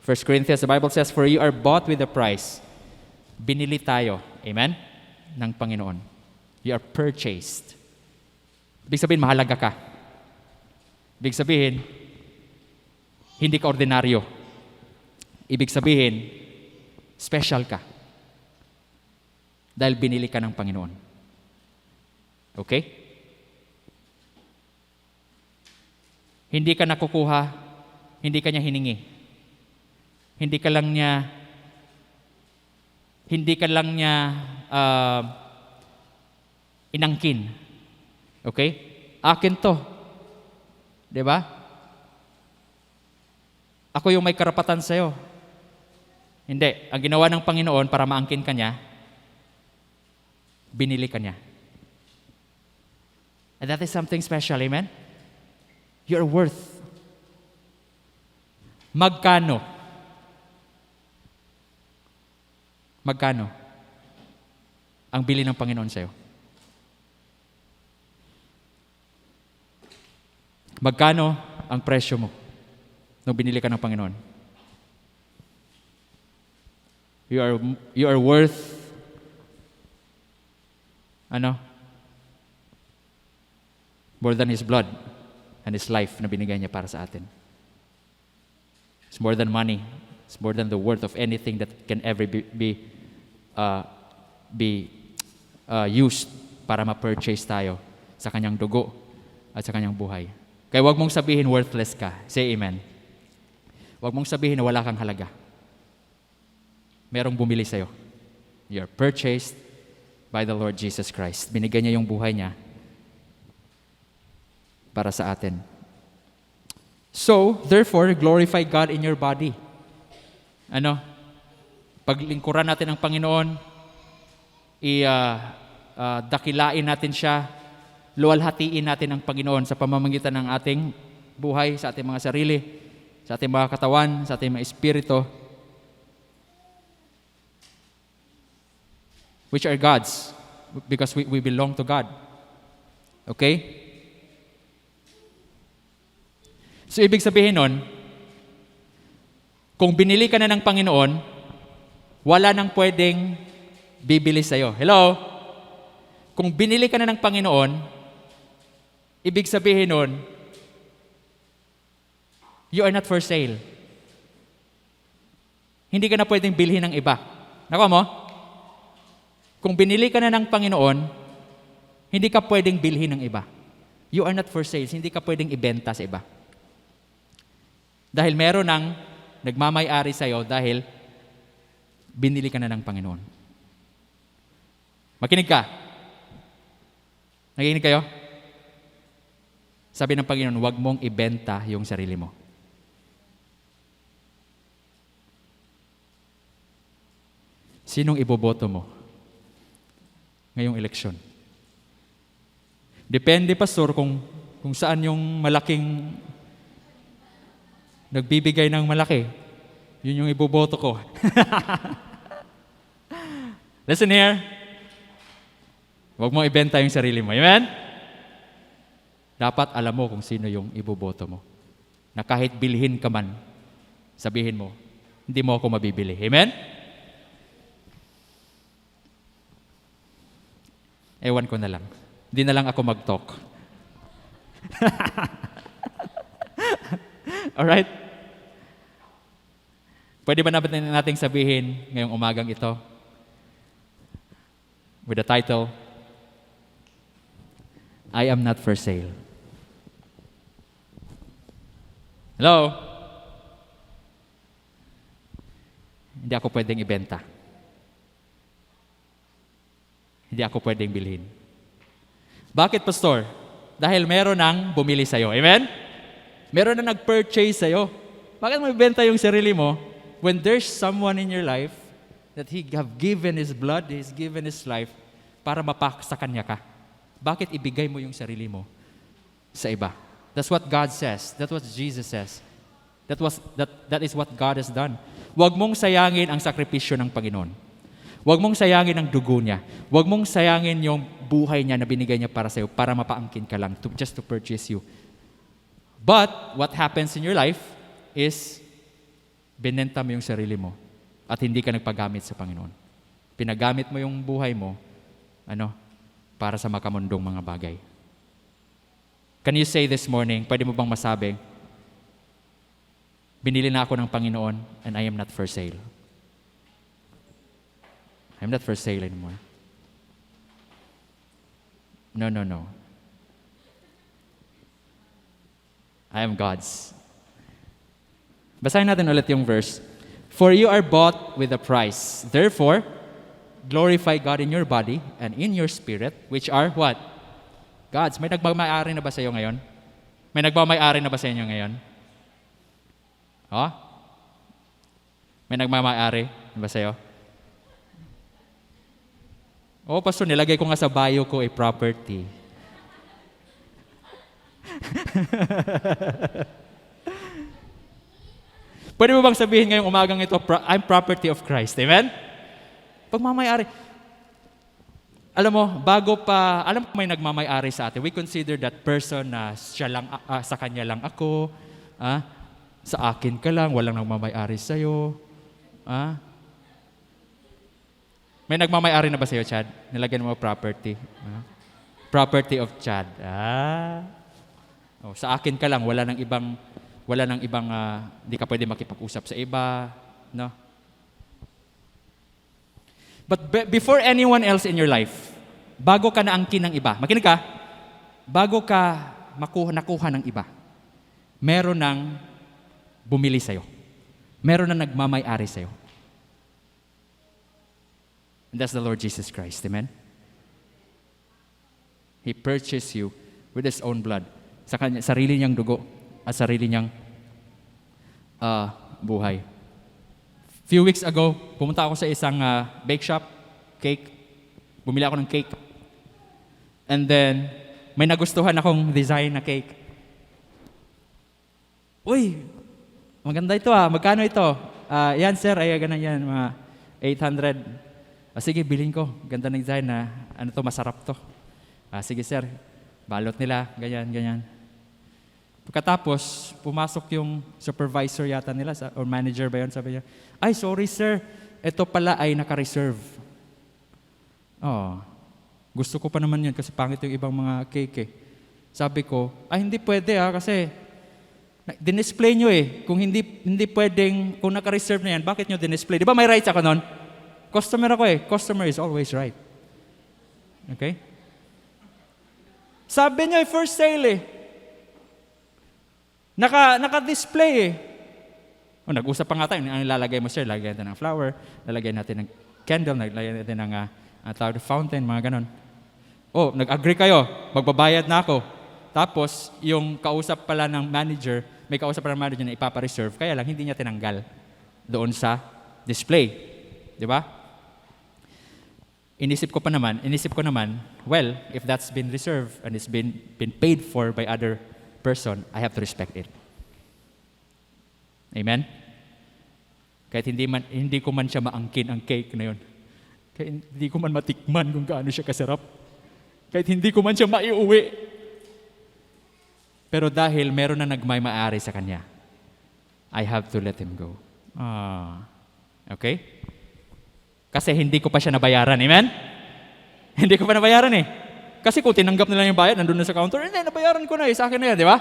1 Corinthians, the Bible says, "For you are bought with a price." Binili tayo, amen, ng Panginoon. You are purchased. Ibig sabihin, mahalaga ka. Ibig sabihin, hindi ka ordinaryo. Ibig sabihin, special ka. Dahil binili ka ng Panginoon. Okay? Hindi ka nakukuha, hindi ka niya hiningi. Hindi ka lang niya inangkin. Okay? Akin to. 'Di ba? Ako yung may karapatan sa'yo. Hindi. Ang ginawa ng Panginoon para maangkin ka niya, binili ka niya. And that is something special, amen? You're worth. Magkano? Magkano ang bili ng Panginoon sa'yo? Magkano ang presyo mo nung binili ka ng Panginoon? You are worth more than His blood and His life na binigay niya para sa atin. It's more than money. It's more than the worth of anything that can ever be used para ma-purchase tayo sa kanyang dugo at sa kanyang buhay. Kaya huwag mong sabihin worthless ka. Say amen. Huwag mong sabihin na wala kang halaga. Merong bumili sa'yo. You're purchased by the Lord Jesus Christ. Binigyan niya yung buhay niya para sa atin. So, therefore, glorify God in your body. Paglingkuran natin ang Panginoon, dakilain natin siya, luwalhatiin natin ang Panginoon sa pamamagitan ng ating buhay, sa ating mga sarili, sa ating mga katawan, sa ating mga espiritu, which are God's, because we belong to God. Okay? So, ibig sabihin nun, kung binili ka na ng Panginoon, wala nang pwedeng bibili sa'yo. Hello? Kung binili ka na ng Panginoon, ibig sabihin nun, you are not for sale. Hindi ka na pwedeng bilhin ng iba. Nakuha mo? Kung binili ka na ng Panginoon, hindi ka pwedeng bilhin ng iba. You are not for sale. Hindi ka pwedeng ibenta sa iba. Dahil meron ng nagmamay-ari sa'yo dahil binili ka na ng Panginoon. Makinig ka. Nakikinig kayo? Sabi ng Panginoon, huwag mong ibenta yung sarili mo. Sinong iboboto mo ngayong eleksyon? Depende, pastor, kung saan yung malaking nagbibigay ng malaki. Yun yung iboboto ko. Listen here. Huwag mo ibenta yung sarili mo. Amen? Dapat alam mo kung sino yung iboboto mo. Na kahit bilhin ka man, sabihin mo, hindi mo ako mabibili. Amen? Ewan ko na lang. Hindi na lang ako mag-talk. Alright? Pwede ba natin sabihin ngayong umagang ito with the title, I am not for sale. Hello? Hindi ako pwedeng ibenta. Hindi ako pwedeng bilhin. Bakit, pastor? Dahil meron nang bumili sa'yo. Amen? Meron na nag-purchase sa'yo. Bakit mo ibenta yung sarili mo when there's someone in your life that He have given His blood, He's given His life para mapaksa kanya ka? Bakit ibigay mo yung sarili mo sa iba? That's what God says. That's what Jesus says. That is what God has done. Huwag mong sayangin ang sakripisyo ng Panginoon. Huwag mong sayangin ang dugo niya. Huwag mong sayangin yung buhay niya na binigay niya para sa'yo para mapaangkin ka lang, just to purchase you. But what happens in your life is binenta mo yung sarili mo at hindi ka nagpagamit sa Panginoon. Pinagamit mo yung buhay mo, para sa makamundong mga bagay. Can you say this morning, pwede mo bang masabing, binili na ako ng Panginoon and I am not for sale. I'm not for sale anymore. No. I am God's. Basahin natin ulit yung verse. For you are bought with a price. Therefore, glorify God in your body and in your spirit, which are what? God's. May nagmamayari na ba sa iyo ngayon? May nagmamayari na ba sa inyo ngayon? May nagmamayari na ba sa iyo? Pastor, nilagay ko nga sa bio ko property. Pwede mo bang sabihin ngayong umagang ito, I'm property of Christ. Amen? Pagmamayari. Alam mo, may nagmamayari sa atin. We consider that person na siya lang, sa kanya lang ako, sa akin ka lang, walang nagmamayari sa'yo. May nagmamayari na ba sa'yo, Chad? Nilagyan mo property. Property of Chad. Sa akin ka lang, wala nang ibang, hindi ka pwede makipag-usap sa iba. No? But before anyone else in your life, bago ka naangkin ng iba, makinig ka, bago ka nakuha ng iba, meron nang bumili sa'yo. Meron nang nagmamayari sa'yo. And that's the Lord Jesus Christ. Amen? He purchased you with His own blood. Sa kanya, sarili niyang dugo at sarili niyang buhay. Few weeks ago, pumunta ako sa isang bake shop, cake. Bumili ako ng cake. And then, may nagustuhan akong design na cake. Uy, maganda ito Magkano ito? Yan sir, ganun yan, mga 800. Sige, bilhin ko. Ganda ng design na, masarap to. Sige sir, balot nila, ganyan. Pagkatapos, pumasok yung supervisor yata nila, or manager ba yun, sabi niya, ay sorry sir, ito pala ay naka-reserve. Gusto ko pa naman yun kasi pangit yung ibang mga cake Sabi ko, hindi pwede kasi dinisplay nyo Kung hindi pwedeng, kung naka-reserve na yan, bakit nyo dinisplay? Di ba may rights ako nun? Customer ako Customer is always right. Okay? Sabi niya, first sale Naka-display nag-usap pa nga tayo. Ang ilalagay mo sir, lalagyan natin ng flower, lalagyan natin ng candle, lalagyan natin ng fountain, mga ganon. Nag-agree kayo, magbabayad na ako. Tapos, yung kausap pala ng manager, may kausap pala ng manager na ipapa-reserve, kaya lang hindi niya tinanggal doon sa display. Di ba? Inisip ko naman, well, if that's been reserved and it's been paid for by other person, I have to respect it. Amen? Kahit hindi ko man siya maangkin ang cake na yun. Kahit hindi ko man matikman kung gaano siya kasarap. Kahit hindi ko man siya maiuwi. Pero dahil meron na nagmay-maari sa kanya, I have to let him go. Okay? Kasi hindi ko pa siya nabayaran. Amen? Hindi ko pa nabayaran Kasi kung tinanggap nila yung bayad, nandun na sa counter, hindi, nabayaran ko na sa akin na yan, di ba?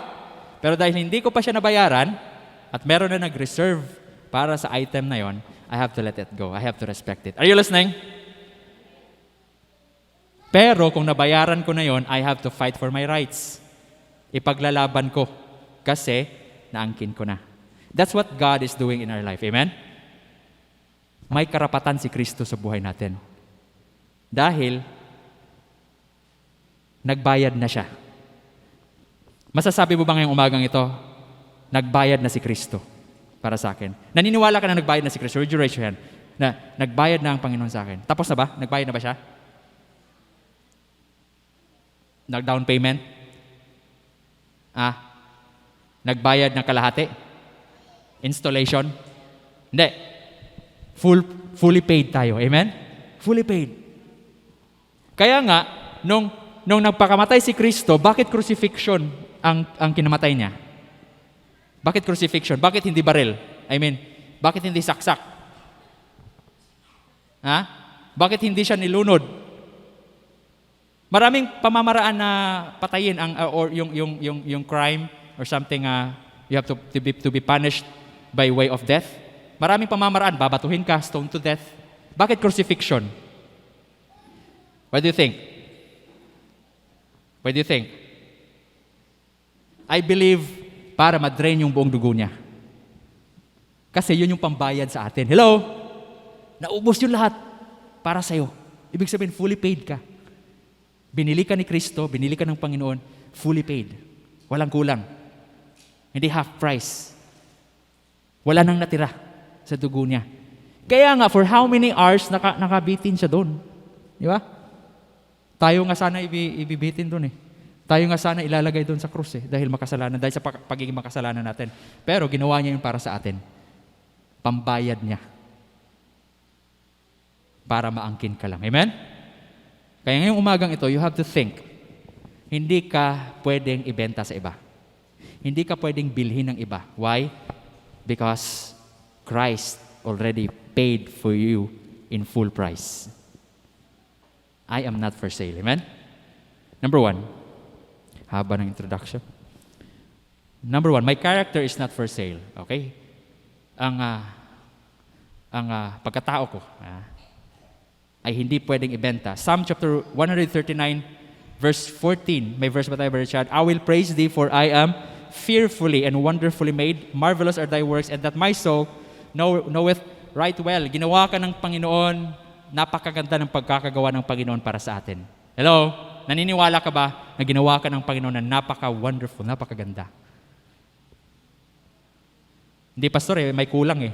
Pero dahil hindi ko pa siya nabayaran, at meron na nag-reserve para sa item na yon, I have to let it go. I have to respect it. Are you listening? Pero kung nabayaran ko na yon, I have to fight for my rights. Ipaglalaban ko kasi naangkin ko na. That's what God is doing in our life. Amen? May karapatan si Kristo sa buhay natin. Dahil nagbayad na siya. Masasabi mo ba ngayong umagang ito, nagbayad na si Kristo para sa akin? Naniniwala ka na nagbayad na si Kristo? Would you raise your hand? Na nagbayad na ang Panginoon sa akin. Tapos na ba? Nagbayad na ba siya? Nag-down payment? Nagbayad ng kalahati? Installation? Hindi. Fully paid tayo. Amen? Fully paid. Kaya nga, nung nagpakamatay si Kristo, bakit crucifixion ang kinamatay niya? Bakit crucifixion? Bakit hindi baril? I mean, Bakit hindi saksak? Ha? Bakit hindi siya nilunod? Maraming pamamaraan na patayin ang or yung crime or something you have to be punished by way of death. Maraming pamamaraan, babatuhin ka, stone to death. Bakit crucifixion? What do you think? What do you think? I believe para ma-drain yung buong dugo niya. Kasi yun yung pambayad sa atin. Hello? Naubos yung lahat para sa'yo. Ibig sabihin, fully paid ka. Binili ka ni Kristo, binili ka ng Panginoon, fully paid. Walang kulang. Hindi half price. Wala nang natira sa dugo niya. Kaya nga, for how many hours nakabitin siya doon? Di ba? Tayo nga sana ibibitin doon eh. Tayo nga sana ilalagay doon sa krus eh, dahil makasalanan, dahil sa pagiging makasalanan natin. Pero ginawa niya yun para sa atin. Pambayad niya. Para maangkin ka lang. Amen? Kaya ngayong umagang ito, you have to think. Hindi ka pwedeng ibenta sa iba. Hindi ka pwedeng bilhin ng iba. Why? Because Christ already paid for you in full price. I am not for sale. Amen? Number 1. Haba ng introduction. Number 1, my character is not for sale. Okay? Ang pagkatao ko ay hindi pwedeng ibenta. Psalm chapter 139, verse 14. May verse ba tayo, Brother Chad? I will praise thee, for I am fearfully and wonderfully made. Marvelous are thy works, and that my soul knoweth right well. Ginawa ka ng Panginoon. Napakaganda ng pagkakagawa ng Panginoon para sa atin. Hello? Naniniwala ka ba na ginawa ka ng Panginoon na napaka-wonderful, napakaganda? Hindi, pastor, may kulang eh.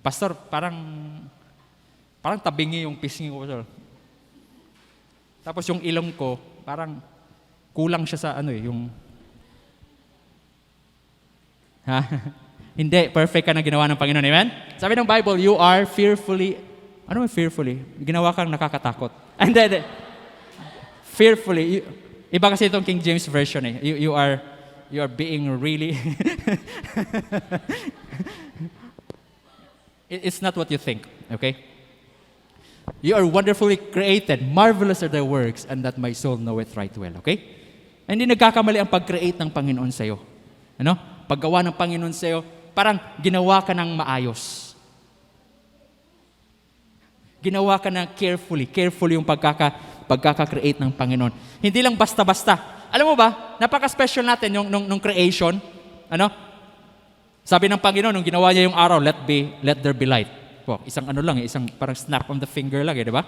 Pastor, parang tabingi yung pisngi ko. Pastor. Tapos yung ilong ko, parang kulang siya sa yung... Ha? Hindi, perfect ka na ginawa ng Panginoon. Amen? Sabi ng Bible, you are fearfully... Ano may fearfully? Ginawa kang nakakatakot. Hindi. Fearfully. Iba kasi itong King James Version eh. You are being really... It's not what you think. Okay? You are wonderfully created. Marvelous are thy works, and that my soul knoweth right well. Okay? Hindi nagkakamali ang pag-create ng Panginoon sa'yo. Ano? Paggawa ng Panginoon sa'yo, parang ginawa ka ng maayos. Ginawa ka na carefully yung pagkaka-create ng Panginoon. Hindi lang basta-basta. Alam mo ba, napaka-special natin nung creation. Ano? Sabi ng Panginoon, nung ginawa niya yung araw, let there be light. Wow, isang isang parang snap on the finger lang, di ba?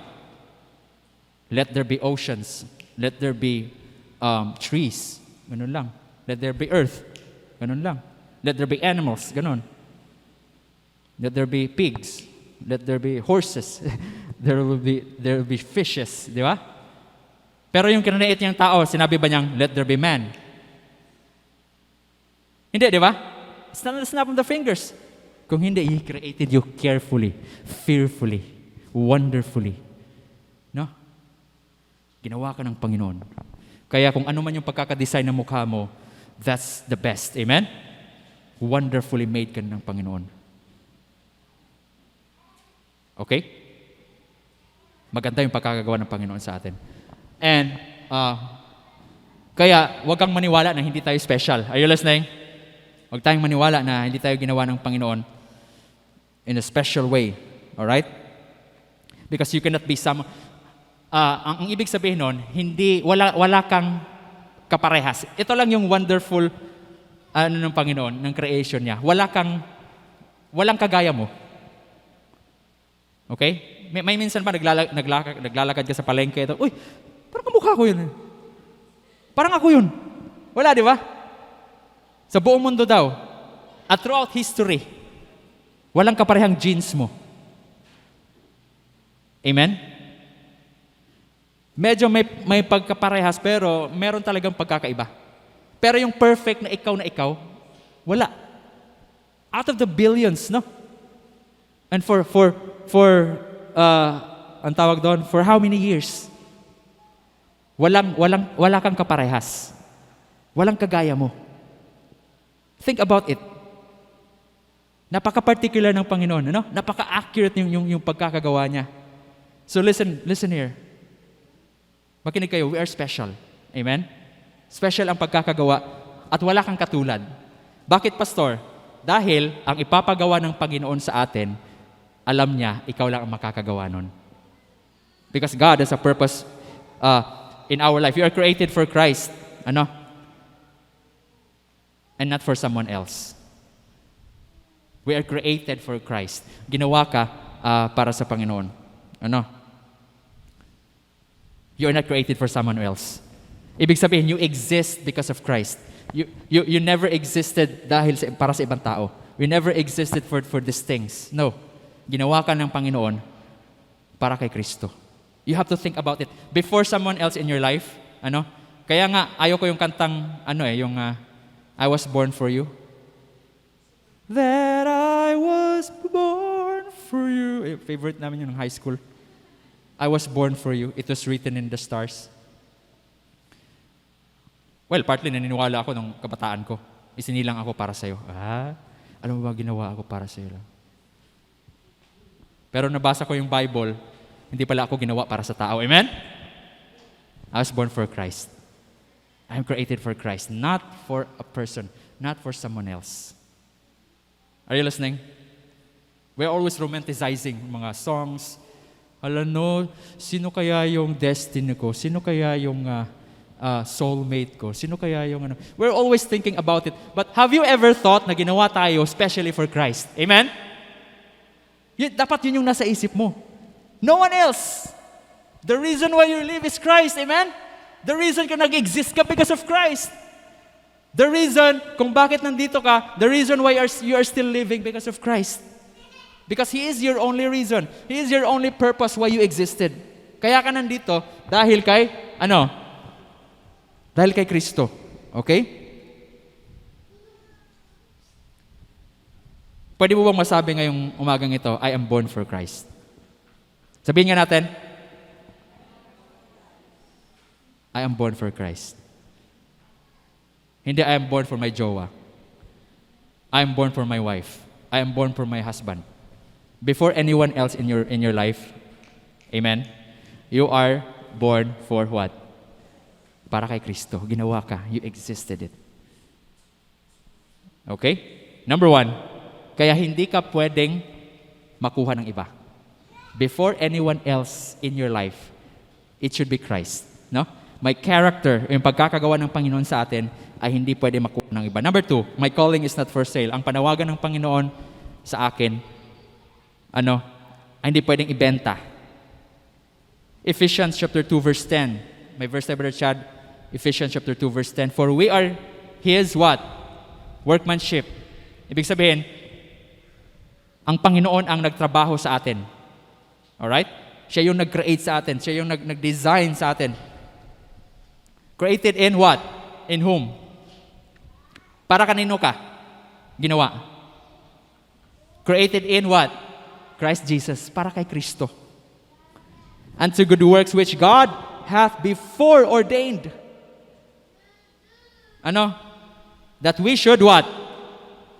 Let there be oceans. Let there be trees. Ganun lang. Let there be earth. Ganun lang. Let there be animals. Ganun. Let there be pigs. Let there be horses. there will be fishes. Di ba? Pero yung kinanait niyang tao, sinabi ba niyang, let there be man? Hindi, di ba? It's not a snap of the fingers. Kung hindi, He created you carefully, fearfully, wonderfully. No? Ginawa ka ng Panginoon. Kaya kung ano man yung pagkakadesign ng mukha mo, that's the best. Amen? Wonderfully made ka ng Panginoon. Okay? Maganda yung pagkakagawa ng Panginoon sa atin. And, kaya, huwag kang maniwala na hindi tayo special. Are you listening? Huwag tayong maniwala na hindi tayo ginawa ng Panginoon in a special way. Alright? Because you cannot be ang ibig sabihin nun, wala kang kaparehas. Ito lang yung wonderful ng Panginoon, ng creation niya. Walang kagaya mo. Okay? May minsan pa naglalakad ka sa palengke ito. Uy, parang kamukha ko yun. Parang ako yun. Wala, di ba? Sa buong mundo daw. At throughout history, walang kaparehang genes mo. Amen? Medyo may pagkaparehas, pero meron talagang pagkakaiba. Pero yung perfect na ikaw, wala. Out of the billions, no? And for ang tawag doon, for how many years? Wala kang kaparehas. Walang kagaya mo. Think about it. Napaka-particular ng Panginoon, ano? Napaka-accurate yung pagkakagawa niya. So listen here. Makinig kayo, we are special. Amen? Special ang pagkakagawa at wala kang katulad. Bakit, Pastor? Dahil ang ipapagawa ng Panginoon sa atin, alam niya, ikaw lang ang makakagawa nun. Because God has a purpose in our life. You are created for Christ. Ano? And not for someone else. We are created for Christ. Ginawa ka para sa Panginoon. Ano? You are not created for someone else. Ibig sabihin, you exist because of Christ. You never existed para sa ibang tao. You never existed for these things. No. Ginawa ka ng Panginoon para kay Kristo. You have to think about it. Before someone else in your life, ano? Kaya nga, ayaw ko yung kantang, yung I was born for you. That I was born for you. Favorite namin yun ng high school. I was born for you. It was written in the stars. Well, partly naniniwala ako nung kabataan ko. Isinilang ako para sa'yo. Alam mo ba, ginawa ako para sa'yo lang. Pero nabasa ko yung Bible, hindi pala ako ginawa para sa tao. Amen? I was born for Christ. I am created for Christ, not for a person, not for someone else. Are you listening? We're always romanticizing mga songs. Alam no, sino kaya yung destiny ko? Sino kaya yung soulmate ko? Sino kaya yung We're always thinking about it. But have you ever thought na ginawa tayo especially for Christ? Amen? Dapat yun yung nasa isip mo. No one else. The reason why you live is Christ. Amen? The reason ka nag-exist ka because of Christ. The reason kung bakit nandito ka, the reason why you are still living because of Christ. Because He is your only reason. He is your only purpose why you existed. Kaya ka nandito dahil kay, Dahil kay Kristo. Okay? Pwede mo bang masabi ngayong umagang ito, I am born for Christ? Sabihin nga natin, I am born for Christ. Hindi I am born for my jowa. I am born for my wife. I am born for my husband. Before anyone else in your life, amen, you are born for what? Para kay Kristo. Ginawa ka. You existed it. Okay? Number 1, kaya hindi ka pwedeng makuha ng iba. Before anyone else in your life, it should be Christ. No? My character, yung pagkakagawa ng Panginoon sa atin, ay hindi pwede makuha ng iba. Number 2, my calling is not for sale. Ang panawagan ng Panginoon sa akin, ay hindi pwedeng ibenta. Ephesians chapter 2 verse 10. May verse na, Brother Chad? Ephesians chapter 2 verse 10. For we are His what? Workmanship. Ibig sabihin, ang Panginoon ang nagtrabaho sa atin. Alright? Siya yung nag-create sa atin. Siya yung nag-design sa atin. Created in what? In whom? Para kanino ka? Ginawa. Created in what? Christ Jesus. Para kay Kristo. And to good works which God hath before ordained. That we should what?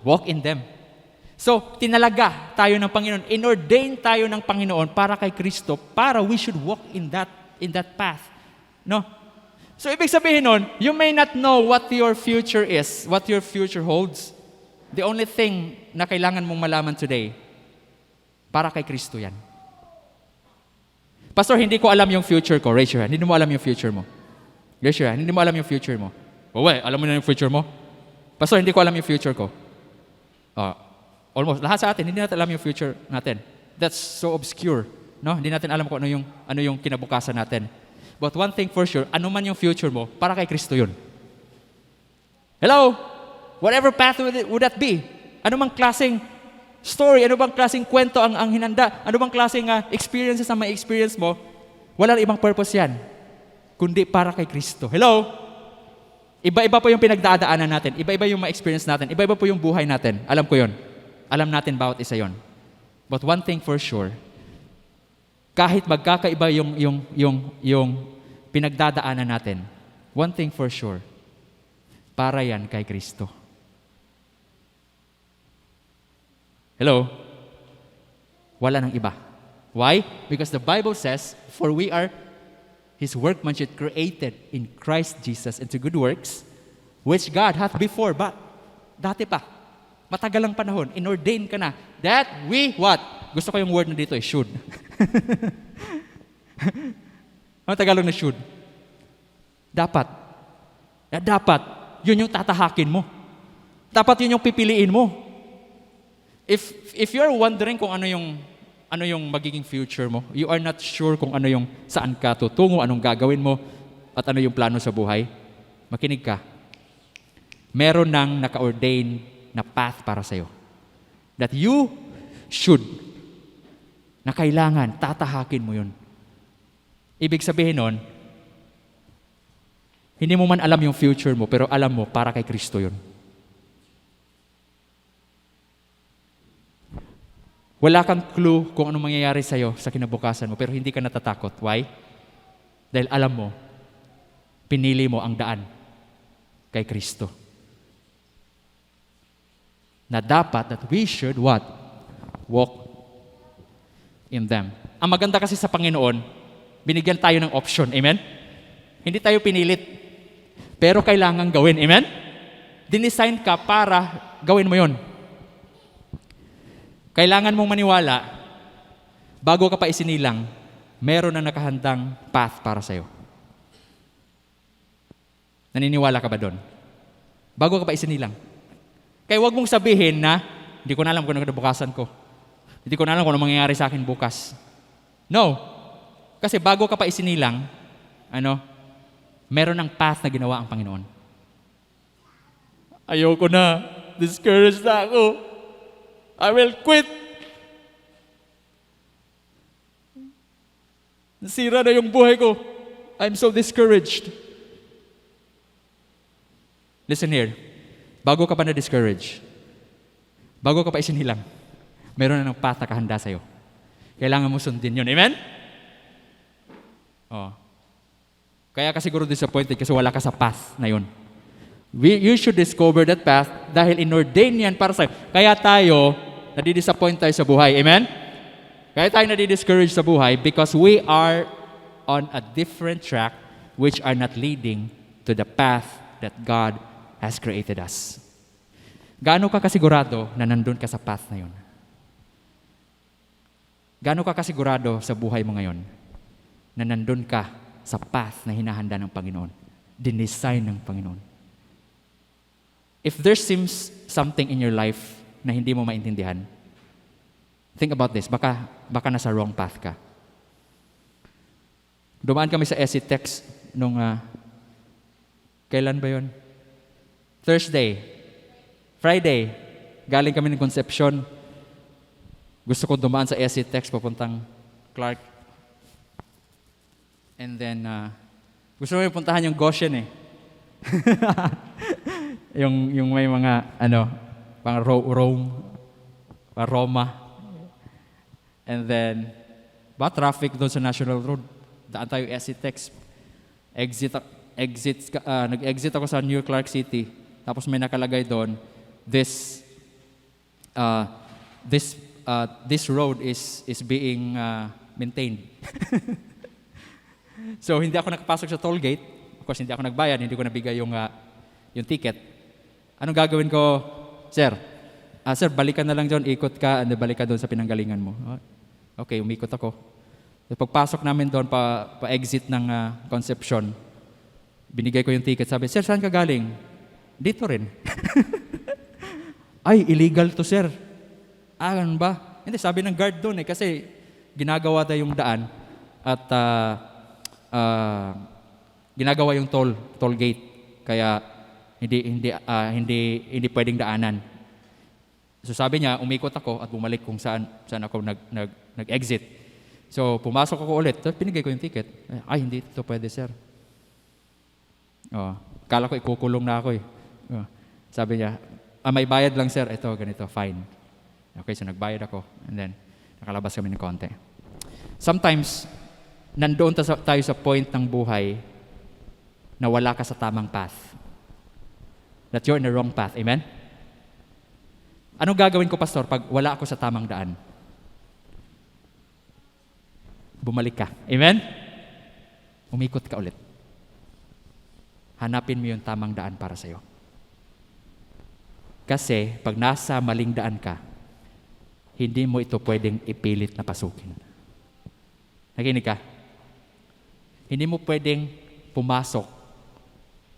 Walk in them. So, tinalaga tayo ng Panginoon. Inordain tayo ng Panginoon para kay Kristo, para we should walk in that path. No? So, ibig sabihin nun, you may not know what your future is, what your future holds. The only thing na kailangan mong malaman today, para kay Kristo yan. Pastor, hindi ko alam yung future ko. Raise your hand. Hindi mo alam yung future mo. Raise your hand. Hindi mo alam yung future mo. Alam mo na yung future mo? Pastor, hindi ko alam yung future ko. Almost, lahat sa atin, hindi natin alam yung future natin. That's so obscure. No? Hindi natin alam kung ano yung kinabukasan natin. But one thing for sure, ano man yung future mo, para kay Kristo yun. Hello? Whatever path would that be? Ano mang klaseng story, ano bang klaseng kwento ang hinanda, ano bang klaseng experiences ang may experience mo, walang ibang purpose yan, kundi para kay Kristo. Hello? Iba-iba po yung pinagdadaanan natin, iba-iba yung ma-experience natin, iba-iba po yung buhay natin. Alam ko yun. Alam natin bawat isa yon. But one thing for sure, kahit magkakaiba yung pinagdadaanan natin, one thing for sure, para yan kay Kristo. Hello? Wala nang iba. Why? Because the Bible says, for we are His workmanship created in Christ Jesus into good works, which God hath before, but dati pa, matagalang panahon, inordain ka na, that we, what? Gusto ko yung word na dito should. Ang Tagalog na should. Dapat. Dapat. Yun yung tatahakin mo. Dapat yun yung pipiliin mo. If you're wondering kung ano yung magiging future mo, you are not sure kung ano yung saan ka tutungo, anong gagawin mo, at ano yung plano sa buhay, makinig ka. Meron nang naka-ordain na path para sa'yo. That you should, na kailangan, tatahakin mo yun. Ibig sabihin nun, hindi mo man alam yung future mo, pero alam mo, para kay Kristo yun. Wala kang clue kung anong mangyayari sa'yo sa kinabukasan mo, pero hindi ka natatakot. Why? Dahil alam mo, pinili mo ang daan kay Kristo. Na dapat that we should what? Walk in them. Ang maganda kasi sa Panginoon, binigyan tayo ng option. Amen? Hindi tayo pinilit. Pero kailangan gawin. Amen? Dinesign ka para gawin mo yon. Kailangan mong maniwala, bago ka pa isinilang, meron na nakahandang path para sa'yo. Naniniwala ka ba doon? Bago ka pa isinilang. Kaya huwag mong sabihin na, hindi ko na alam kung ano kinabukasan ko. Hindi ko na alam kung ano mangyayari sa akin bukas. No. Kasi bago ka pa isinilang, meron ng path na ginawa ang Panginoon. Ayoko na. Discouraged na ako. I will quit. Nasira na yung buhay ko. I'm so discouraged. Listen here. Bago ka pa na-discourage, bago ka pa isinilang, meron na ng path na kahanda sa'yo. Kailangan mo sundin yun. Amen? Oh. Kaya ka siguro disappointed kasi wala ka sa path na yun. You should discover that path dahil inordain yan para sa'yo. Kaya tayo, nadidisappoint tayo sa buhay. Amen? Kaya tayo nadidiscourage sa buhay because we are on a different track which are not leading to the path that God has created us. Gaano ka kasigurado na nandun ka sa path na yun? Gaano ka kasigurado sa buhay mo ngayon na nandun ka sa path na hinahanda ng Panginoon, dinesign ng Panginoon? If there seems something in your life na hindi mo maintindihan, think about this. Baka nasa wrong path ka. Dumaan kami sa SC Text nung, kailan ba yun? Friday. Galing kami ng Concepcion. Gusto ko dumaan sa SC Text papuntang Clark. And then, gusto ko puntahan yung Goshen eh. yung may mga, pang Rome, pang Roma. And then, traffic doon sa National Road. Daan tayo SC Text. Nag-exit ako sa New Clark City. Tapos may nakalagay doon, this road is being maintained. So, hindi ako nakapasok sa toll gate. Of course, hindi ako nagbayad. Hindi ko nabigay yung ticket. Anong gagawin ko? Sir, balikan na lang doon. Ikot ka and balik ka doon sa pinanggalingan mo. Okay, umikot ako. Pagpasok namin doon, pa-exit ng Concepcion, binigay ko yung ticket. Sabi, sir, saan ka galing? Dito rin. Ay, illegal to, sir. Ano ba? Hindi, sabi ng guard doon kasi ginagawa na yung daan at ginagawa yung toll gate. Kaya hindi pwedeng daanan. So sabi niya, umikot ako at bumalik kung saan ako nag-exit. So pumasok ako ulit, pinigay ko yung ticket. Ay, hindi ito pwede, sir. Kala ko ikukulong na ako eh. Sabi niya, may bayad lang, sir. Ito, ganito, fine. Okay, so nagbayad ako. And then, nakalabas kami ng konti. Sometimes, nandoon tayo sa point ng buhay na wala ka sa tamang path. That you're in the wrong path. Amen? Anong gagawin ko, pastor, pag wala ako sa tamang daan? Bumalik ka. Amen? Umikot ka ulit. Hanapin mo yung tamang daan para sa'yo. Kasi pag nasa maling daan ka, hindi mo ito pwedeng ipilit na pasukin. Nakinig ka? Hindi mo pwedeng pumasok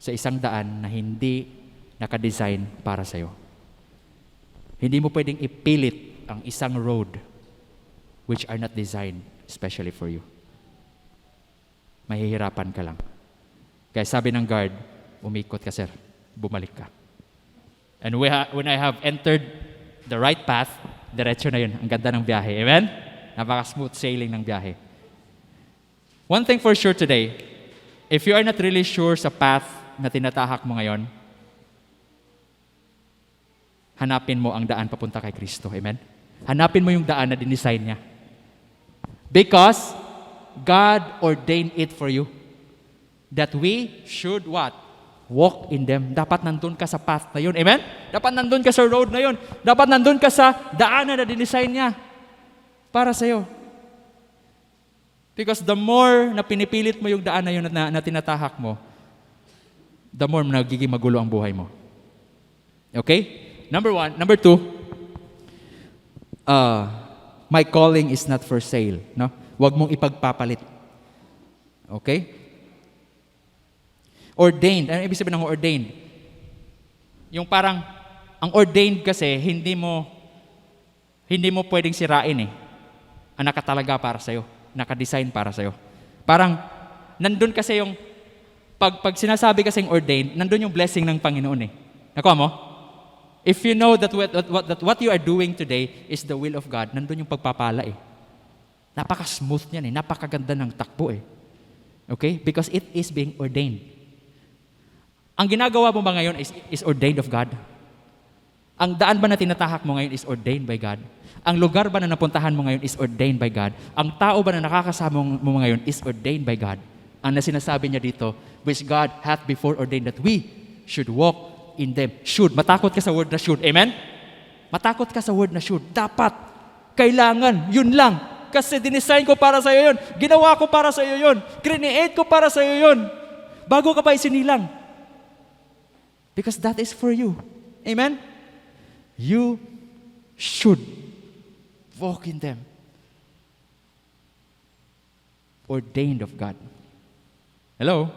sa isang daan na hindi nakadesign para sa'yo. Hindi mo pwedeng ipilit ang isang road which are not designed especially for you. Mahihirapan ka lang. Kaya sabi ng guard, umikot ka, sir. Bumalik ka. And when I have entered the right path, diretso na yun. Ang ganda ng biyahe. Amen? Napaka-smooth sailing ng biyahe. One thing for sure today, if you are not really sure sa path na tinatahak mo ngayon, hanapin mo ang daan papunta kay Kristo. Amen? Hanapin mo yung daan na dinesign niya. Because God ordained it for you. That we should what? Walk in them. Dapat nandun ka sa path na yun. Amen? Dapat nandun ka sa road na yun. Dapat nandun ka sa daanan na dinesign niya para sa'yo. Because the more na pinipilit mo yung daan na yun na tinatahak mo, the more nagiging magulo ang buhay mo. Okay? Number 1. Number 2, my calling is not for sale. No? Huwag mong ipagpapalit. Okay? Ordained. Ano ibig sabihin ng ordained? Yung parang, ang ordained kasi, hindi mo pwedeng sirain eh. Ang nakatalaga para sa'yo. Nakadesign para sa'yo. Parang, nandun kasi yung, pag sinasabi kasing ordained, nandun yung blessing ng Panginoon eh. Nakuha mo? If you know that what you are doing today is the will of God, nandun yung pagpapala eh. Napaka-smooth niyan eh. Napakaganda ng takbo eh. Okay? Because it is being ordained. Ang ginagawa mo ba ngayon is ordained of God? Ang daan ba na tinatahak mo ngayon is ordained by God? Ang lugar ba na napuntahan mo ngayon is ordained by God? Ang tao ba na nakakasama mo ngayon is ordained by God? Ang sinasabi niya dito, which God hath before ordained that we should walk in them. Should. Matakot ka sa word na should. Amen? Matakot ka sa word na should. Dapat. Kailangan. Yun lang. Kasi dinesign ko para sa iyo yun. Ginawa ko para sa iyo yun. Create ko para sa iyo yun. Bago ka pa isinilang. Because that is for you. Amen? You should walk in them. Ordained of God. Hello?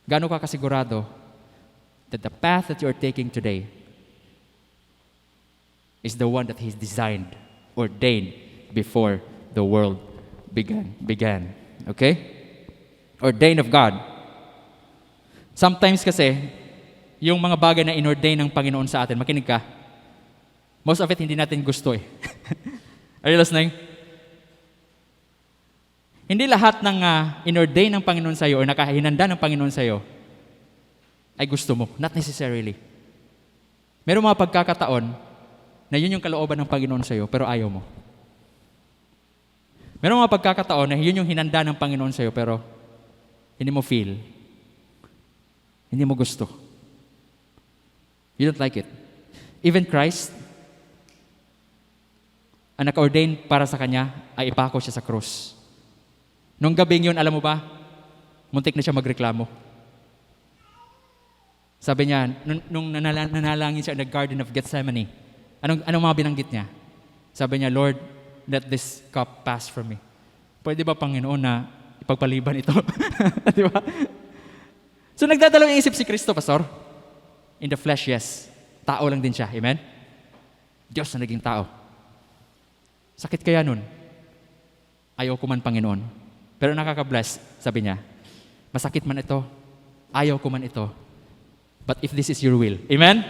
Gaano ka kasigurado that the path that you are taking today is the one that He's designed, ordained before the world began. Okay? Ordained of God. Sometimes kasi, yung mga bagay na inordain ng Panginoon sa atin, makinig ka, most of it hindi natin gusto eh. Are you listening? Hindi lahat ng inordain ng Panginoon sa'yo o nakahinanda ng Panginoon sa'yo ay gusto mo. Not necessarily. Meron mga pagkakataon na yun yung kalooban ng Panginoon sa'yo pero ayaw mo. Meron mga pagkakataon na yun yung hinanda ng Panginoon sa'yo pero hindi mo feel. Hindi mo gusto. You don't like it. Even Christ, ang naka-ordain para sa Kanya ay ipako siya sa krus. Nung gabing yun, alam mo ba, muntik na siya magreklamo. Sabi niya, nung nanalangin siya in the Garden of Gethsemane, anong mga binanggit niya? Sabi niya, Lord, let this cup pass from me. Pwede ba, Panginoon, na ipagpaliban ito? Di ba? So nagdadalawang isip si Kristo, Pastor. In the flesh, yes. Tao lang din siya. Amen? Diyos na naging tao. Sakit kaya nun? Ayaw ko man, Panginoon. Pero nakaka-bless, sabi niya. Masakit man ito. Ayaw ko man ito. But if this is your will. Amen?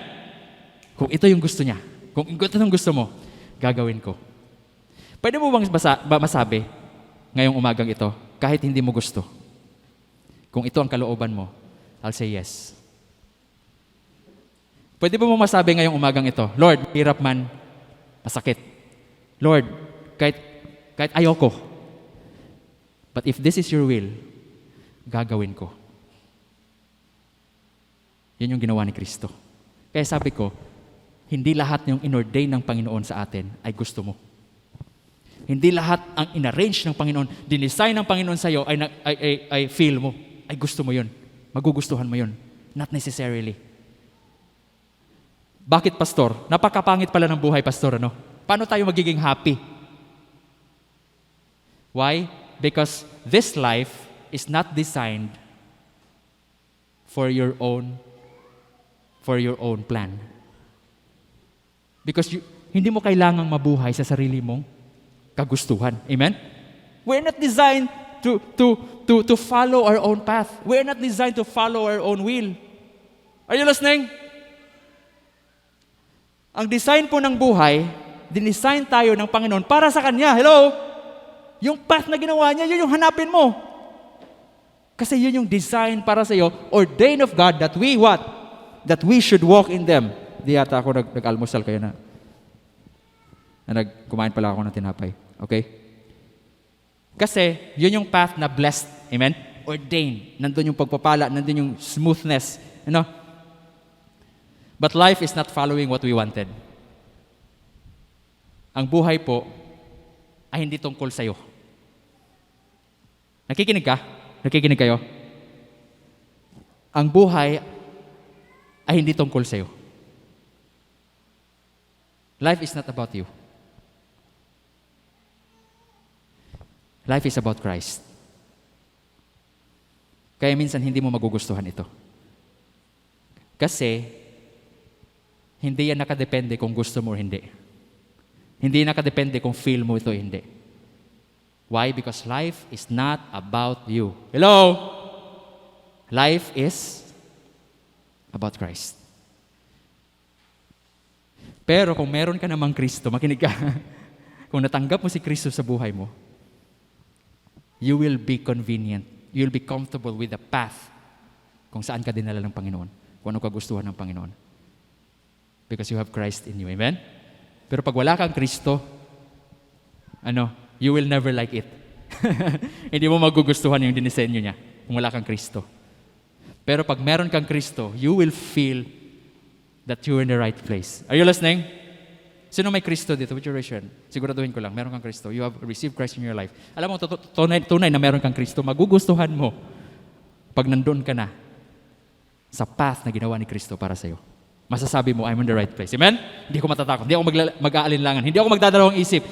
Kung ito yung gusto niya, kung ito yung gusto mo, gagawin ko. Pwede mo bang masabi ngayong umagang ito, kahit hindi mo gusto? Kung ito ang kalooban mo, I'll say yes. Pwede ba mo masabi ngayong umagang ito, Lord, hirap man, masakit. Lord, kahit ayoko. But if this is your will, gagawin ko. Yan yung ginawa ni Kristo. Kaya sabi ko, Hindi lahat yung inordain ng Panginoon sa atin ay gusto mo. Hindi lahat ang inarrange ng Panginoon, dinesign ng Panginoon sa iyo ay feel mo, ay gusto mo yun. Magugustuhan mo yun. Not necessarily. Bakit, pastor? Napakapangit pala ng buhay, pastor, ano? Paano tayo magiging happy? Why? Because this life is not designed for your own plan. Because hindi mo kailangang mabuhay sa sarili mong kagustuhan. Amen? We're not designed to follow our own path. We're not designed to follow our own will. Are you listening? Ang design po ng buhay, dinesign tayo ng Panginoon para sa Kanya. Hello? Yung path na ginawa niya, yun yung hanapin mo. Kasi yun yung design para sa iyo, ordained of God that we what? That we should walk in them. Di yata ako nag-almusal kayo na kumain pala ako ng tinapay. Okay? Kasi yun yung path na blessed. Amen? Ordained. Nandun yung pagpapala, nandun yung smoothness. You know? But life is not following what we wanted. Ang buhay po ay hindi tungkol sa'yo. Nakikinig ka? Nakikinig kayo? Ang buhay ay hindi tungkol sa'yo. Life is not about you. Life is about Christ. Kaya minsan hindi mo magugustuhan ito. Kasi hindi yan nakadepende kung gusto mo o hindi. Hindi nakadepende kung feel mo ito o hindi. Why? Because life is not about you. Hello? Life is about Christ. Pero kung meron ka namang Kristo, makinig ka. Kung natanggap mo si Kristo sa buhay mo, you will be convenient. You will be comfortable with the path kung saan ka dinala ng Panginoon. Kung ano kagustuhan ng Panginoon. Because you have Christ in you. Amen? Pero pag wala kang Kristo, you will never like it. Hindi mo magugustuhan yung dinisenyo niya kung wala kang Kristo. Pero pag meron kang Kristo, you will feel that you're in the right place. Are you listening? Sino may Kristo dito? Would you raise your hand? Siguraduhin ko lang, meron kang Kristo. You have received Christ in your life. Alam mo, tunay na meron kang Kristo, magugustuhan mo pag nandun ka na sa path na ginawa ni Kristo para sa'yo. Masasabi mo, I'm in the right place. Amen? Hindi ako matatakot. Hindi ako mag-aalinlangan. Hindi ako magdadalawang isip.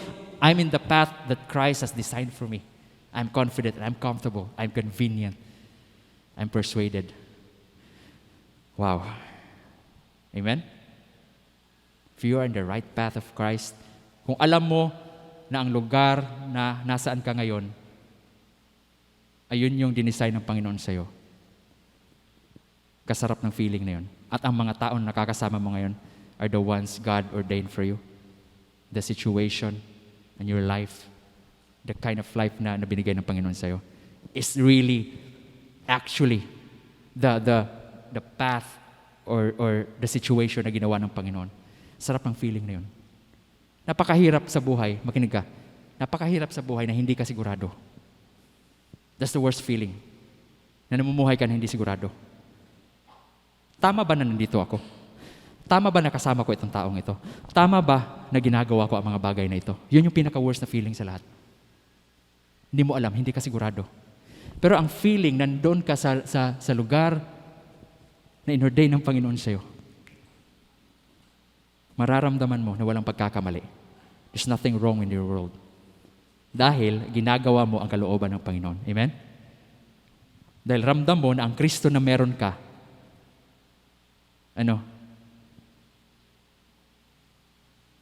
I'm in the path that Christ has designed for me. I'm confident. I'm comfortable. I'm convenient. I'm persuaded. Wow. Amen? If you are in the right path of Christ, kung alam mo na ang lugar na nasaan ka ngayon, ayun yung dinisign ng Panginoon sa'yo. Kasarap ng feeling na yun. At ang mga taong nakakasama mo ngayon are the ones God ordained for you. The situation and your life, the kind of life na binigay ng Panginoon sa'yo, is really, actually, the path or the situation na ginawa ng Panginoon. Sarap ng feeling na yun. Napakahirap sa buhay, makinig ka, napakahirap sa buhay na hindi ka sigurado. That's the worst feeling. Na namumuhay ka na hindi sigurado. Tama ba na nandito ako? Tama ba na kasama ko itong taong ito? Tama ba na ginagawa ko ang mga bagay na ito? Yun yung pinaka-worst na feeling sa lahat. Hindi mo alam, hindi ka sigurado. Pero ang feeling, nandoon ka sa lugar na inordain ng Panginoon sa'yo, mararamdaman mo na walang pagkakamali. There's nothing wrong in your world. Dahil ginagawa mo ang kalooban ng Panginoon. Amen? Dahil ramdam mo na ang Kristo na meron ka,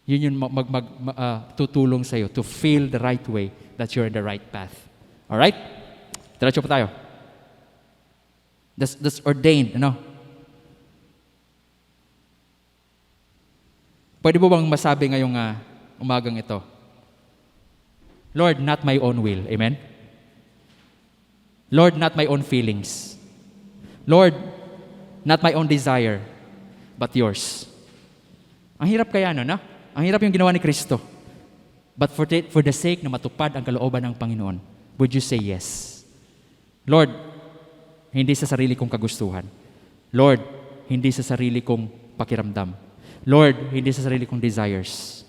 yun yung tutulong sa'yo to feel the right way that you're in the right path. Alright? Diretso pa tayo. That's ordained, Pwede mo bang masabi ngayong umagang ito? Lord, not my own will. Amen? Lord, not my own feelings. Lord, not my own desire, but yours. Ang hirap kaya, Ang hirap yung ginawa ni Kristo. But for the sake na matupad ang kalooban ng Panginoon, would you say yes? Lord, hindi sa sarili kong kagustuhan. Lord, hindi sa sarili kong pakiramdam. Lord, hindi sa sarili kong desires,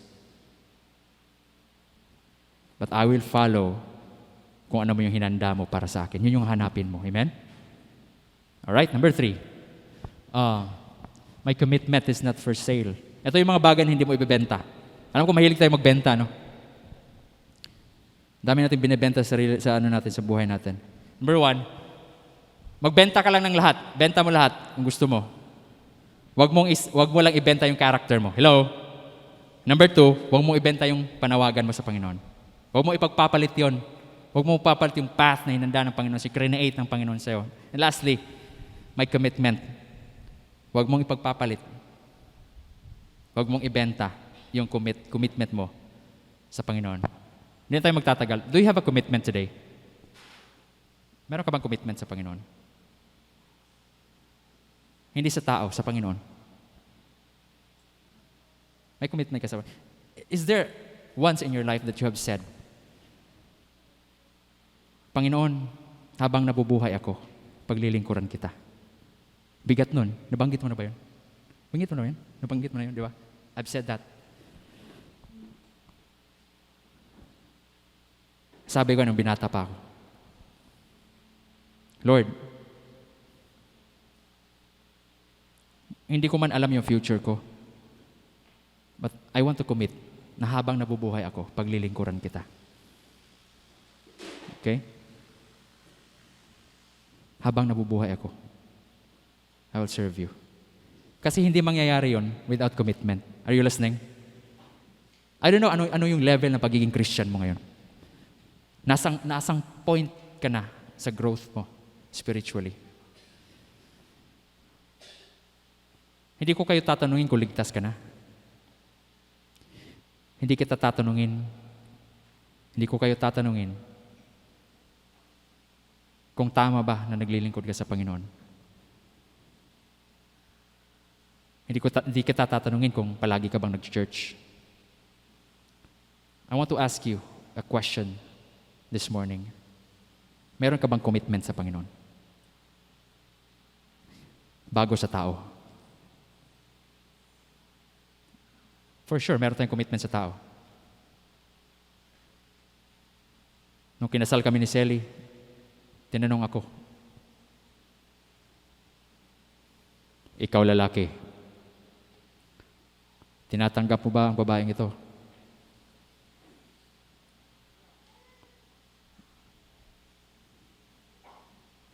but I will follow kung ano mo yung hinanda mo para sa akin. Yun yung hanapin mo. Amen? Alright, number 3. My commitment is not for sale. Ito yung mga bagay na hindi mo ibebenta. Alam ko mahilig tayo magbenta, no? Dami natin binebenta sa natin, sa buhay natin. Number 1, magbenta ka lang ng lahat. Benta mo lahat kung gusto mo. Wag mo lang ibenta yung character mo. Hello? Number 2, wag mo ibenta yung panawagan mo sa Panginoon. Wag mo ipagpapalit yon. Wag mo papalit yung path na hinanda ng Panginoon, si create ng Panginoon sa'yo. And lastly, my commitment. Wag mong ipagpapalit. Wag mong ibenta yung commitment mo sa Panginoon. Hindi tayo magtatagal. Do you have a commitment today? Meron ka bang commitment sa Panginoon? Hindi sa tao, sa Panginoon. May commitment ka sa Panginoon. Is there once in your life that you have said, Panginoon, habang nabubuhay ako, paglilingkuran kita. Bigat nun. Nabanggit mo na ba yun? Nabanggit mo na yun, di ba? I've said that. Sabi ko nung binata pa ako, Lord, hindi ko man alam yung future ko, but I want to commit na habang nabubuhay ako, paglilingkuran kita. Okay? Habang nabubuhay ako, I will serve you. Kasi hindi mangyayari yon without commitment. Are you listening? I don't know ano yung level ng pagiging Christian mo ngayon. Nasang point ka na sa growth mo spiritually. Hindi ko kayo tatanungin kung ligtas ka na. Hindi ko kayo tatanungin kung tama ba na naglilingkod ka sa Panginoon. Hindi kita tatanungin kung palagi ka bang nag-church. I want to ask you a question this morning. Meron ka bang commitment sa Panginoon? Bago sa tao. For sure, meron tayong commitment sa tao. Nung kinasal kami ni Selly, tinanong ako, ikaw lalaki, tinatanggap mo ba ang babaeng ito?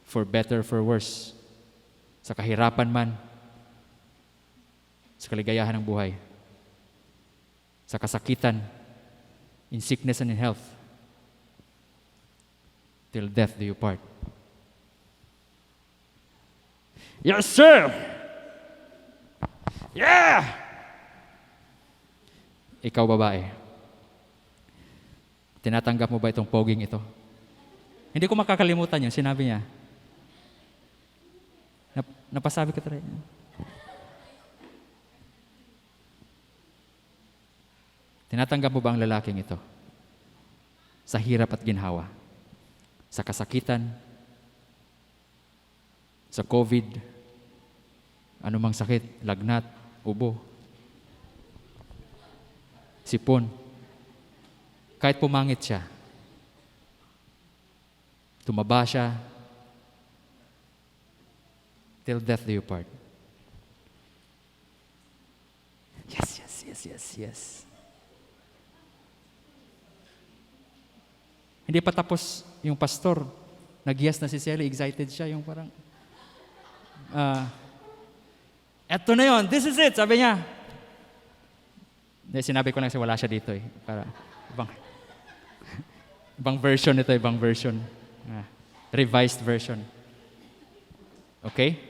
For better, for worse, sa kahirapan man, sa kaligayahan ng buhay, sa kasakitan, in sickness and in health, till death do you part. Yes, sir! Yeah! Ikaw, babae, tinatanggap mo ba itong poging ito? Hindi ko makakalimutan yun. Sinabi niya, napasabi ko tayo. Tinatanggap mo ba ang lalaking ito? Sa hirap at ginhawa? Sa kasakitan, sa COVID, anumang sakit, lagnat, ubo, sipon, kahit pumangit siya, tumaba siya, till death do you part. Yes. Hindi pa tapos yung pastor, nag-yes na si Selly, excited siya, yung parang, eto na yon, this is it, sabi niya. Sinabi ko lang kasi wala siya dito eh. Para, ibang version ito, ibang version. Revised version. Okay?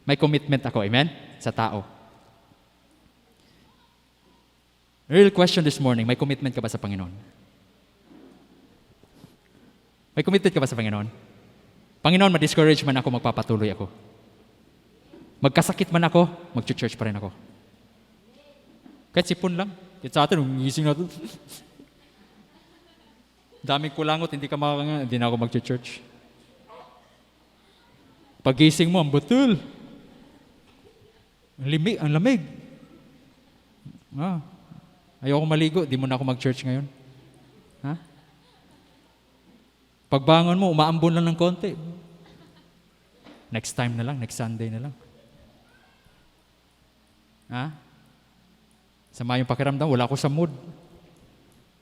May commitment ako, amen? Sa tao. Real question this morning, may commitment ka ba sa Panginoon? May commitment ka ba sa Panginoon? Panginoon, ma-discourage man ako, magpapatuloy ako. Magkasakit man ako, mag-church pa rin ako. Kahit sipon lang. Kahit sa atin, umising natin. Daming kulangot, hindi na ako mag-church. Pagising mo, ang butul. Ang lamig. Ayoko maligo, di mo na ako mag-church ngayon. Ha? Pagbangon mo, umaambon lang ng konti. Next time na lang, next Sunday na lang. Ha? Sama yung pakiramdam, wala ako sa mood.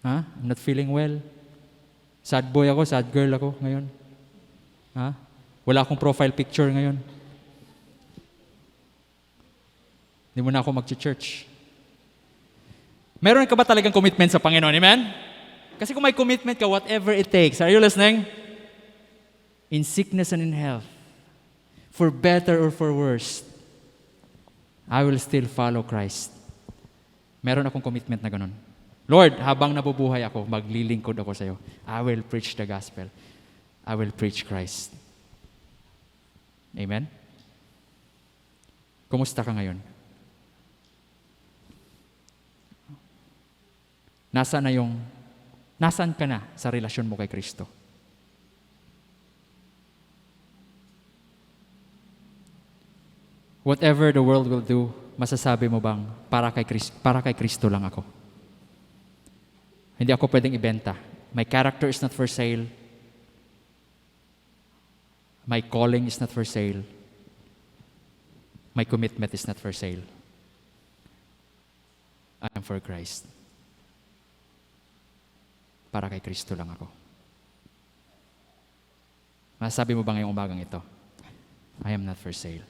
Ha? I'm not feeling well. Sad boy ako, sad girl ako ngayon. Ha? Wala akong profile picture ngayon. Hindi mo na ako mag-church. Meron ka ba talagang commitment sa Panginoon? Amen? Kasi kung may commitment ka, whatever it takes. Are you listening? In sickness and in health, for better or for worse, I will still follow Christ. Meron akong commitment na ganun. Lord, habang nabubuhay ako, maglilingkod ako sa iyo. I will preach the gospel. I will preach Christ. Amen? Kumusta ka ngayon? Nasaan ka na sa relasyon mo kay Kristo? Whatever the world will do, masasabi mo bang para kay Kristo lang ako? Hindi ako pwedeng ibenta. My character is not for sale. My calling is not for sale. My commitment is not for sale. I am for Christ. Para kay Kristo lang ako. Masasabi mo ba ngayong umagang ito? I am not for sale.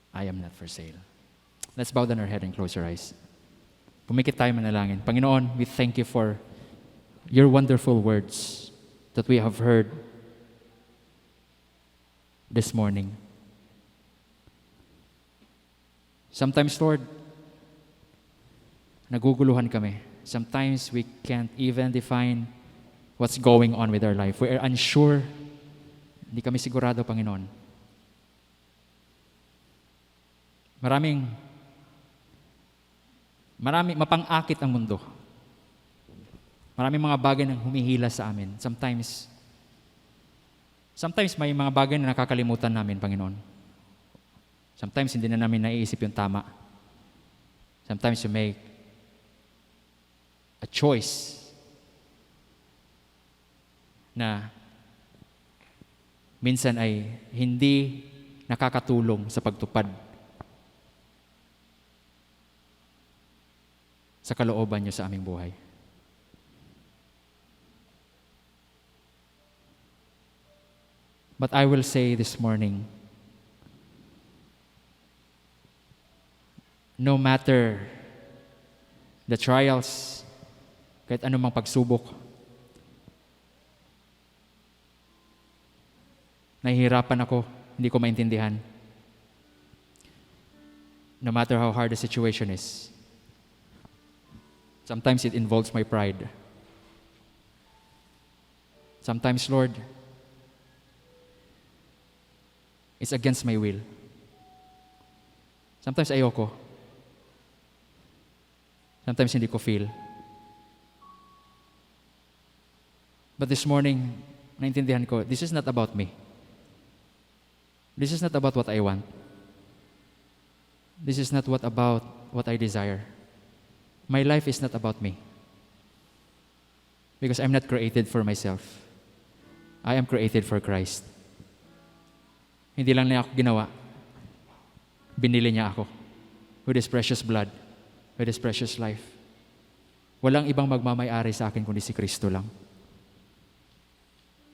I am not for sale. Let's bow down our head and close our eyes. Pumikit tayo manalangin. Panginoon, we thank you for your wonderful words that we have heard this morning. Sometimes, Lord, naguguluhan kami. Sometimes we can't even define what's going on with our life. We are unsure. Hindi kami sigurado, Panginoon. Maraming mapang-akit ang mundo. Maraming mga bagay na humihila sa amin. Sometimes may mga bagay na nakakalimutan namin, Panginoon. Sometimes hindi na namin naiisip yung tama. Sometimes you make a choice na minsan ay hindi nakakatulong sa pagtupad sa kalooban niyo sa aming buhay. But I will say this morning, no matter the trials, kahit anumang pagsubok, nahihirapan ako, hindi ko maintindihan. No matter how hard the situation is, sometimes it involves my pride. Sometimes, Lord, it's against my will. Sometimes ayoko. Sometimes hindi ko feel. But this morning, naintindihan ko, this is not about me. This is not about what I want. This is not about what I desire. My life is not about me. Because I'm not created for myself. I am created for Christ. Hindi lang niya ako ginawa. Binili niya ako with His precious blood, with His precious life. Walang ibang magmamay-ari sa akin kundi si Kristo lang.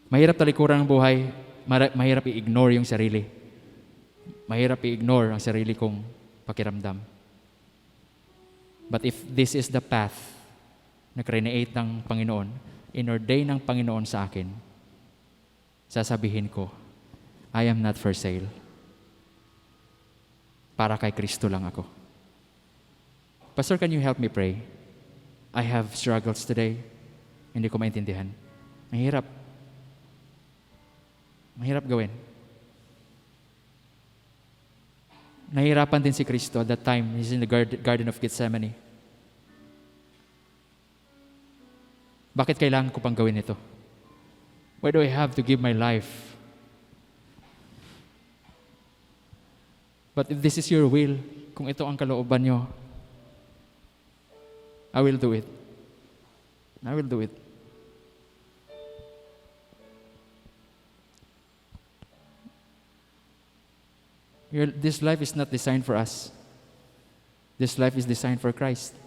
Mahirap talikuran ang buhay, mahirap i-ignore yung sarili. Mahirap i-ignore ang sarili kong pakiramdam. But if this is the path na create ng Panginoon, inordain ng Panginoon sa akin, sasabihin ko, I am not for sale. Para kay Kristo lang ako. Pastor, can you help me pray? I have struggles today. Hindi ko maintindihan. Mahirap. Mahirap gawin. Nahihirapan din si Kristo at that time. He's in the Garden of Gethsemane. Bakit kailangan ko pang gawin ito? Why do I have to give my life But if this is your will, kung ito ang kalooban nyo, I will do it. I will do it. This life is not designed for us. This life is designed for Christ.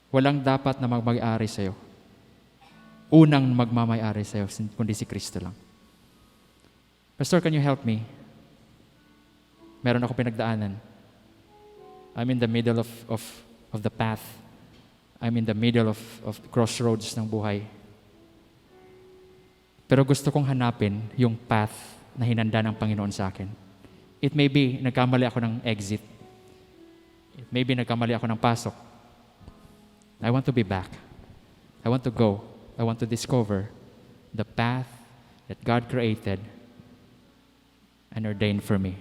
Walang dapat na magmay-ari sa'yo. Unang magmamay-ari sa'yo, kundi si Kristo lang. Pastor, can you help me? Meron ako pinagdaanan. I'm in the middle of the path. I'm in the middle of crossroads ng buhay. Pero gusto kong hanapin yung path na hinanda ng Panginoon sa akin. It may be, nagkamali ako ng exit. It may be, nagkamali ako ng pasok. I want to be back. I want to go. I want to discover the path that God created and ordained for me.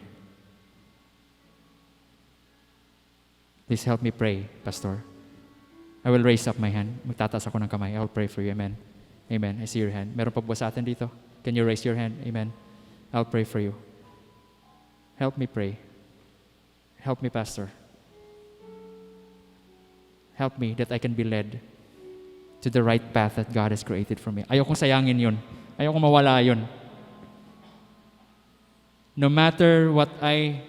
Please help me pray, Pastor. I will raise up my hand. Magtataas ako ng kamay. I will pray for you. Amen. Amen. I see your hand. Meron pa ba sa atin dito? Can you raise your hand? Amen. I'll pray for you. Help me pray. Help me, Pastor. Help me that I can be led to the right path that God has created for me. Ayokong sayangin yun. Ayokong mawala yun. No matter what I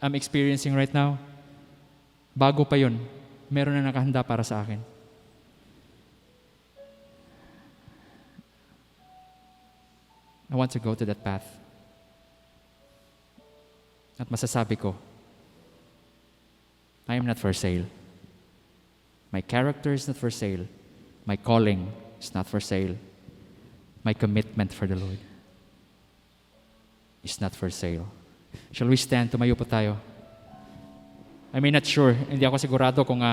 am experiencing right now, bago pa yun, meron na nakahanda para sa akin. I want to go to that path. At masasabi ko, I am not for sale. My character is not for sale. My calling is not for sale. My commitment for the Lord is not for sale. Shall we stand? Tumayo po tayo. I mean, not sure. Hindi ako sigurado kung